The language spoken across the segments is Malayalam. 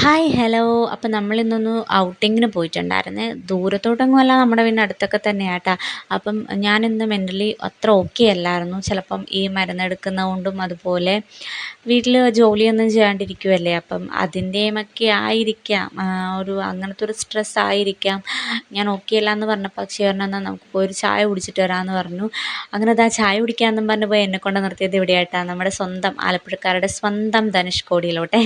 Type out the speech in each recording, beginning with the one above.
Hi hello. അപ്പം നമ്മളിന്നൊന്ന് ഔട്ടിങ്ങിന് പോയിട്ടുണ്ടായിരുന്നേ. ദൂരത്തോട്ടൊന്നുമല്ല, നമ്മുടെ പിന്നെ അടുത്തൊക്കെ തന്നെയാട്ടാ. അപ്പം ഞാനിന്ന് മെൻ്റലി അത്ര ഓക്കെ അല്ലായിരുന്നു. ചിലപ്പം ഈ മരുന്നെടുക്കുന്നത് കൊണ്ടും അതുപോലെ വീട്ടിൽ ജോലിയൊന്നും ചെയ്യാണ്ടിരിക്കുമല്ലേ, അപ്പം അതിൻ്റെയുമൊക്കെ ആയിരിക്കാം. അങ്ങനത്തെ ഒരു സ്ട്രെസ് ആയിരിക്കാം. ഞാൻ ഓക്കെ അല്ല എന്ന് പറഞ്ഞപ്പോൾ അക്ഷയ പറഞ്ഞു, എന്നാൽ നമുക്ക് പോയി ഒരു ചായ കുടിച്ചിട്ട് വരാമെന്ന് പറഞ്ഞു. അങ്ങനെ അതാ ചായ കുടിക്കാമെന്നും പറഞ്ഞ് പോയി എന്നെക്കൊണ്ട് നിർത്തിയത് ഇവിടെയായിട്ടാണ്, നമ്മുടെ സ്വന്തം ആലപ്പുഴക്കാരുടെ സ്വന്തം ധനുഷ്കോടിയിലോട്ടെ.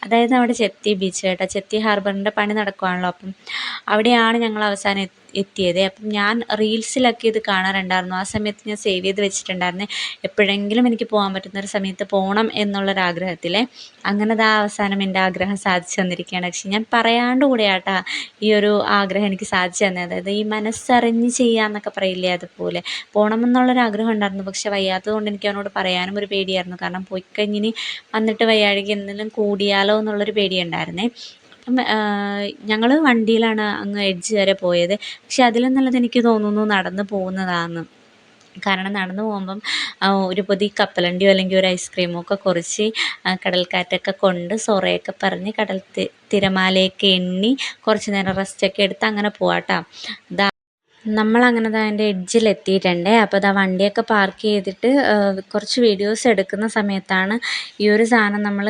അതായത് നമ്മുടെ ചെത്തി ബീച്ച് കേട്ടോ. ചെത്തി ഹാർബറിൻ്റെ പണി നടക്കുവാണല്ലോ, അപ്പം അവിടെയാണ് ഞങ്ങൾ അവസാനം എത്തിയത്. അപ്പം ഞാൻ റീൽസിലൊക്കെ ഇത് കാണാറുണ്ടായിരുന്നു. ആ സമയത്ത് ഞാൻ സേവ് ചെയ്ത് വെച്ചിട്ടുണ്ടായിരുന്നു, എപ്പോഴെങ്കിലും എനിക്ക് പോകാൻ പറ്റുന്നൊരു സമയത്ത് പോകണം എന്നുള്ളൊരാഗ്രഹത്തിൽ. അങ്ങനെ ദാ അവസാനം എൻ്റെ ആഗ്രഹം സാധിച്ചു തന്നിരിക്കുകയാണ്. പക്ഷെ ഞാൻ പറയാണ്ട് കൂടെയാട്ടാ ഈ ഒരു ആഗ്രഹം എനിക്ക് സാധിച്ചു തന്നെ. അതായത് ഈ മനസ്സറിഞ്ഞ് ചെയ്യാമെന്നൊക്കെ പറയില്ലേ, അതുപോലെ പോകണമെന്നുള്ളൊരാഗ്രഹം ഉണ്ടായിരുന്നു. പക്ഷെ വയ്യാത്തത് കൊണ്ട് എനിക്ക് അവനോട് പറയാനും ഒരു പേടിയായിരുന്നു. കാരണം പോയി കഴിഞ്ഞിനി വന്നിട്ട് വയ്യാഴിക എന്തെങ്കിലും കൂടിയാലോ എന്നുള്ളൊരു പേടിയുണ്ടായിരുന്നേ. അപ്പം ഞങ്ങൾ വണ്ടിയിലാണ് അങ്ങ് എഡ്ജ് വരെ പോയത്. പക്ഷെ അതിലും നല്ലത് എനിക്ക് തോന്നുന്നു നടന്ന് പോകുന്നതാണ്. കാരണം നടന്നു പോകുമ്പം ഒരു പൊതി കപ്പലണ്ടിയോ അല്ലെങ്കിൽ ഒരു ഐസ്ക്രീമോ ഒക്കെ കുറിച്ച് കടൽക്കാറ്റൊക്കെ കൊണ്ട് സൊറയൊക്കെ പറഞ്ഞ് കടൽ തിരമാലയൊക്കെ എണ്ണി കുറച്ച് നേരം റെസ്റ്റൊക്കെ എടുത്ത് അങ്ങനെ പോവാട്ടോ. നമ്മളങ്ങനെ ദാ അതിൻ്റെ എഡ്ജിലെത്തിയിട്ടുണ്ട്. അപ്പോൾ ദാ വണ്ടിയൊക്കെ പാർക്ക് ചെയ്തിട്ട് കുറച്ച് വീഡിയോസ് എടുക്കുന്ന സമയത്താണ് ഈ ഒരു സാധനം നമ്മൾ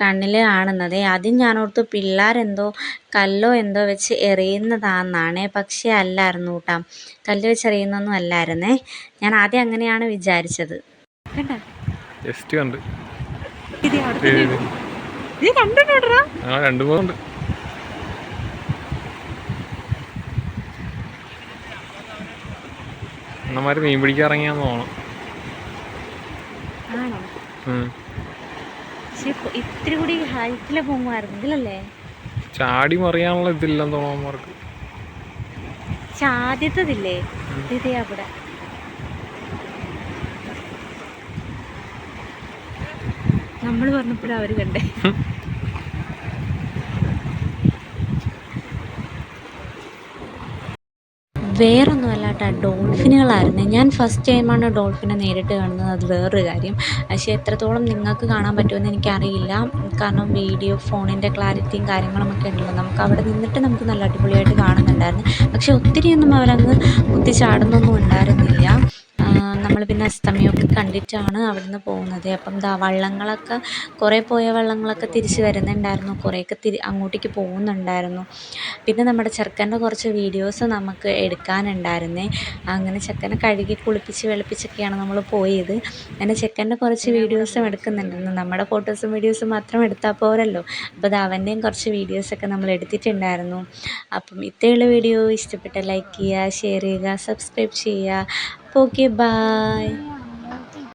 കണ്ണിൽ കാണുന്നത്. ആദ്യം ഞാനോർത്തു പിള്ളേരെന്തോ കല്ലോ എന്തോ വെച്ച് എറിയുന്നതാണെന്നാണ്. പക്ഷേ അല്ലായിരുന്നു കേട്ടോ, കല്ല് വെച്ച് എറിയുന്നൊന്നും അല്ലായിരുന്നേ. ഞാൻ ആദ്യം അങ്ങനെയാണ് വിചാരിച്ചത്. അണ്ണന്മാര് മീൻ പിടിക്കാൻ ഇറങ്ങിയാന്ന് തോന്നണം. ഇത്തിരി കൂടി ഹൈറ്റിൽ പോകുമായിരുന്നെങ്കിലല്ലേ. ചാടി മറിയാനുള്ള ഇതില്ലെന്ന് തോന്നന്മാർക്ക്. സാധ്യതയില്ലേ ഇതേ അവിടെ. നമ്മൾ പറഞ്ഞപ്പോഴും അവർ കണ്ടേ. വേറൊന്നുമല്ല കേട്ടോ, ഡോൾഫിനുകളായിരുന്നു. ഞാൻ ഫസ്റ്റ് ടൈമാണ് ഡോൾഫിനെ നേരിട്ട് കാണുന്നത്. അത് വേറൊരു കാര്യം. പക്ഷേ എത്രത്തോളം നിങ്ങൾക്ക് കാണാൻ പറ്റുമെന്ന് എനിക്കറിയില്ല. കാരണം വീഡിയോ ഫോണിൻ്റെ ക്ലാരിറ്റിയും കാര്യങ്ങളുമൊക്കെ ഉണ്ടല്ലോ, നമുക്ക് അവിടെ നിന്നിട്ട് നമുക്ക് നല്ല അടിപൊളിയായിട്ട് കാണുന്നുണ്ടായിരുന്നു. പക്ഷേ ഒത്തിരിയൊന്നും അവരങ്ങ് കുത്തി ചാടുന്നൊന്നും ഉണ്ടായിരുന്നില്ല. നമ്മൾ പിന്നെ അസ്തമയമൊക്കെ കണ്ടിട്ടാണ് അവിടെ നിന്ന് പോകുന്നത്. അപ്പം ദാ വള്ളങ്ങളൊക്കെ കുറേ പോയ വള്ളങ്ങളൊക്കെ തിരിച്ച് വരുന്നുണ്ടായിരുന്നു, കുറേയൊക്കെ അങ്ങോട്ടേക്ക് പോകുന്നുണ്ടായിരുന്നു. പിന്നെ നമ്മുടെ ചെറുക്കൻ്റെ കുറച്ച് വീഡിയോസ് നമുക്ക് എടുക്കാനുണ്ടായിരുന്നേ. അങ്ങനെ ചെക്കനെ കഴുകി കുളിപ്പിച്ച് വെളുപ്പിച്ചൊക്കെയാണ് നമ്മൾ പോയത്. അങ്ങനെ ചെക്കൻ്റെ കുറച്ച് വീഡിയോസും എടുക്കുന്നുണ്ടായിരുന്നു. നമ്മുടെ ഫോട്ടോസും വീഡിയോസും മാത്രം എടുത്താൽ പോരല്ലോ. അപ്പോൾ അത് അവൻ്റെയും കുറച്ച് വീഡിയോസൊക്കെ നമ്മൾ എടുത്തിട്ടുണ്ടായിരുന്നു. അപ്പം ഇത്രയുള്ള വീഡിയോ ഇഷ്ടപ്പെട്ട ലൈക്ക് ചെയ്യുക, ഷെയർ ചെയ്യുക, സബ്സ്ക്രൈബ് ചെയ്യുക. അപ്പോൾ ഓക്കെ, ബായ്.